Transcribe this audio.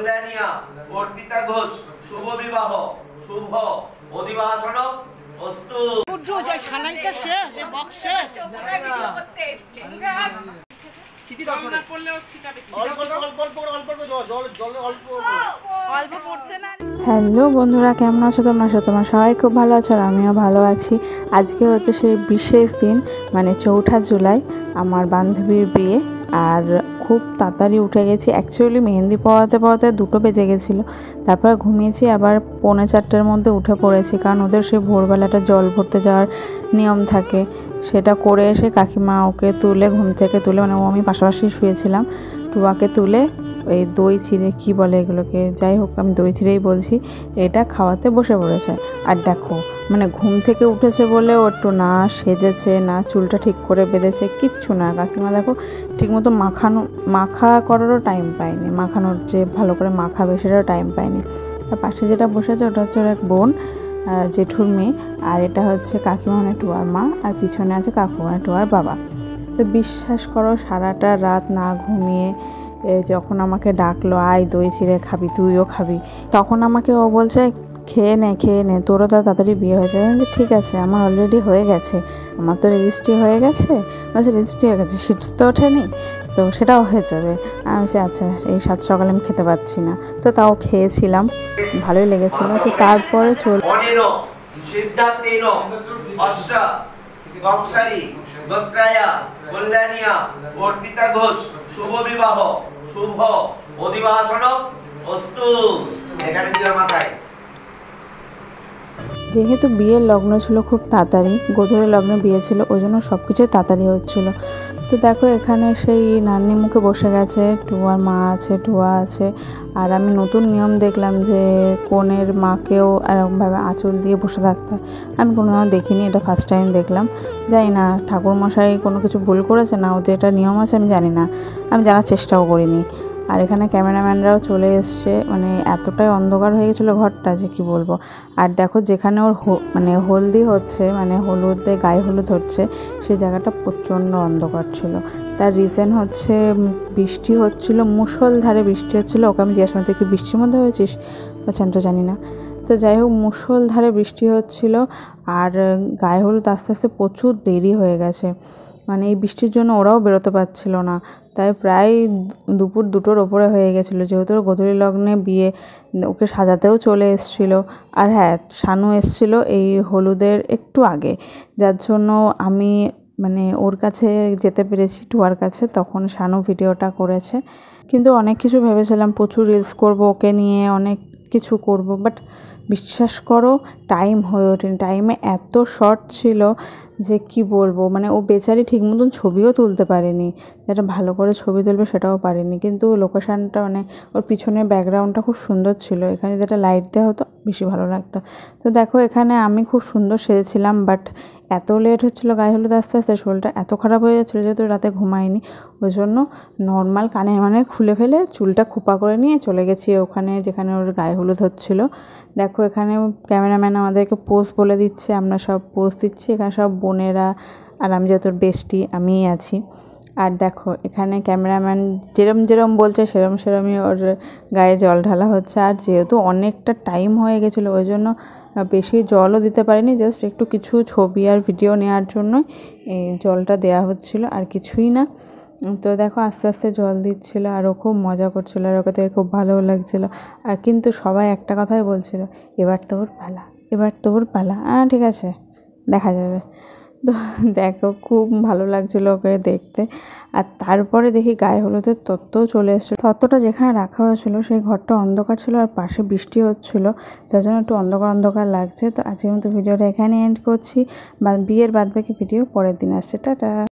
কল্যাণিয়া অর্পিতা ঘোষ শুভ বিবাহ শুভ অধিবাসন অস্তু। যে শালাইটা শেষ, এই বক্স শেষ। হ্যালো বন্ধুরা, কেমন আছো তোমরা? তোমরা সবাই খুব ভালো আছো আর আমিও ভালো আছি। আজকে হচ্ছে সেই বিশেষ দিন, মানে 4 জুলাই, আমার বান্ধবীর বিয়ে। আর খুব তাড়াতাড়ি উঠে গেছি। অ্যাকচুয়ালি মেহেন্দি পড়াতে পড়াতে 2টো বেজে গেছিলো। তারপর ঘুমিয়েছি, আবার 3:45-র মধ্যে উঠে পড়েছি, কারণ ওদের সেই ভোরবেলাটা জল ভরতে যাওয়ার নিয়ম থাকে। সেটা করে এসে কাকিমা ওকে তুলে, ঘুম থেকে তুলে, মানে ও আমি পাশাপাশি শুয়েছিলাম, টুয়াকে তুলে এই দই চিড়ে কি বলে এগুলোকে, যাই হোক আমি দই চিড়েই বলছি, এটা খাওয়াতে বসে পড়েছে। আর দেখো, মানে ঘুম থেকে উঠেছে বলে ও একটু না সেজেছে, না চুলটা ঠিক করে বেঁধেছে, কিচ্ছু না। কাকিমা দেখো ঠিকমতো মাখা করারও টাইম পায়নি, মাখানোর যে ভালো করে মাখাবে সেটাও টাইম পায়নি। আর পাশে যেটা বসেছে ওটা হচ্ছে ওর এক বোন, জেঠুর মেয়ে, আর এটা হচ্ছে কাকিমা মানে টুয়ার মা, আর পিছনে আছে কাকু মানে টুয়ার বাবা। তো বিশ্বাস করো, সারাটা রাত না ঘুমিয়ে যখন আমাকে ডাকলো, আয় দই চিড়ে খাবি, তুইও খাবি, তখন আমাকে ও বলছে খেয়ে নে, তোরও তো তাড়াতাড়ি বিয়ে হয়ে যাবে। আমি ঠিক আছে, আমার অলরেডি হয়ে গেছে, আমার তো রেজিস্ট্রি হয়ে গেছে। বলছে রেজিস্ট্রি হয়ে গেছে, সিট তো ওঠেনি, তো সেটাও হয়ে যাবে। আমি বলছি আচ্ছা, এই 7 সকালে আমি খেতে পাচ্ছি না, তো তাও খেয়েছিলাম, ভালোই লেগেছিলো। তো তারপরে কল্যাণিয়া অর্পিতা ঘোষ শুভ বিবাহ শুভ অধিবাসন অস্তু। এখানে দিলাম মাথায়। যেহেতু বিয়ের লগ্ন ছিল খুব তাড়াতাড়ি, গোধূলি লগ্নে বিয়ে ছিল, ওই জন্য সব কিছুই তাড়াতাড়ি হচ্ছিল। তো দেখো এখানে সেই নান্নি মুখে বসে গেছে, টুয়ার মা আছে, টুয়া আছে। আর আমি নতুন নিয়ম দেখলাম যে কনের মাকেও এরকমভাবে আঁচল দিয়ে বসে থাকতে হয়। আমি কোনো দেখিনি, এটা ফার্স্ট টাইম দেখলাম। জানি না ঠাকুরমশাই কোনো কিছু ভুল করেছে না ওদের এটা নিয়ম আছে, আমি জানি না, আমি জানার চেষ্টাও করিনি। আর এখানে ক্যামেরাম্যানরাও চলে এসছে, মানে এতটাই অন্ধকার হয়ে গেছিলো ঘরটা যে কি বলবো। আর দেখো যেখানে ওর মানে হলদি হচ্ছে, মানে হলুদে গায়ে হলুদ হচ্ছে, সেই জায়গাটা প্রচণ্ড অন্ধকার ছিল। তার রিজন হচ্ছে বৃষ্টি হচ্ছিল, মুষলধারে বৃষ্টি হচ্ছিলো। ওকে আমি জিজ্ঞাসা করতে, কি বৃষ্টির মধ্যে হয়েছিস? বলছে আমি তো জানি না। তো যাই হোক, মুষলধারে বৃষ্টি হচ্ছিল। আর গায়ে হলুদ আস্তে আস্তে প্রচুর দেরি হয়ে গেছে, মানে এই বৃষ্টির জন্য ওরাও বেরোতে পারছিল না। তাই প্রায় দুপুর 2টোর ওপরে হয়ে গেছিলো। যেহেতু গোধূলি লগ্নে বিয়ে, ওকে সাজাতেও চলে এসেছিলো। আর হ্যাঁ, শানু এসেছিলো এই হলুদের একটু আগে, যার জন্য আমি মানে ওর কাছে যেতে পেরেছি, টুয়ার কাছে। তখন শানু ভিডিওটা করেছে। কিন্তু অনেক কিছু ভেবেছিলাম, প্রচুর রিলস করবো ওকে নিয়ে, অনেক কিছু করব, বাট বিশ্বাস করো টাইম হয়ে ওঠেনি। টাইমে এত শর্ট ছিল যে কি বলবো, মানে ও বেচারি ঠিক মতন ছবিও তুলতে পারেনি, যেটা ভালো করে ছবি তুলবে সেটাও পারেনি। কিন্তু লোকেশানটা, মানে ওর পিছনের ব্যাকগ্রাউন্ডটা খুব সুন্দর ছিল, এখানে যেটা লাইট দেওয়া হতো বেশি ভালো লাগতো। তো দেখো এখানে আমি খুব সুন্দর সেজেছিলাম, বাট এত লেট হচ্ছিলো গায়ে হলুদ আস্তে আস্তে, শরীরটা এত খারাপ হয়ে যাচ্ছিলো, যেহেতু রাতে ঘুমাইনি, ওই জন্য নর্মাল কানের মানে খুলে ফেলে চুলটা খোপা করে নিয়ে চলে গেছি ওখানে যেখানে ওর গায়ে হলুদ হচ্ছিলো। দেখো এখানে ক্যামেরাম্যান আমাদেরকে পোজ বলে দিচ্ছে, আমরা সব পোজ দিচ্ছি। এখানে সব বোনেরা, আর আমি যেহেতু বেস্টি আমিই আছি। আর দেখো এখানে ক্যামেরাম্যান যেরম বলছে সেরমই ওর গায়ে জল ঢালা হচ্ছে। আর যেহেতু অনেকটা টাইম হয়ে গেছিলো, ওই জন্য বেশি জলও দিতে পারিনি, জাস্ট একটু কিছু ছবি আর ভিডিও নেওয়ার জন্য এই জলটা দেওয়া হচ্ছিলো, আর কিছুই না। তো দেখো আস্তে আস্তে জল দিচ্ছিলো, আর ও খুব মজা করছিলো, আর ওকে থেকে খুব ভালোও লাগছিলো। আর কিন্তু সবাই একটা কথাই বলছিলো, এবার তোর পালা। ঠিক আছে, দেখা যাবে। তো দেখো খুব ভালো লাগছিলো ওকে দেখতে। আর তারপরে দেখি গায়ে হলুদের তত্ত্বও চলে এসেছিলো। তত্ত্বটা যেখানে রাখা হয়েছিল সেই ঘরটা অন্ধকার ছিল, আর পাশে বৃষ্টি হচ্ছিলো, যার জন্য একটু অন্ধকার লাগছে। তো আজকের মতো ভিডিওটা এখানে এন্ড করছি, বিয়ের বাদবাকি ভিডিও পরের দিন আসছে। টাটা।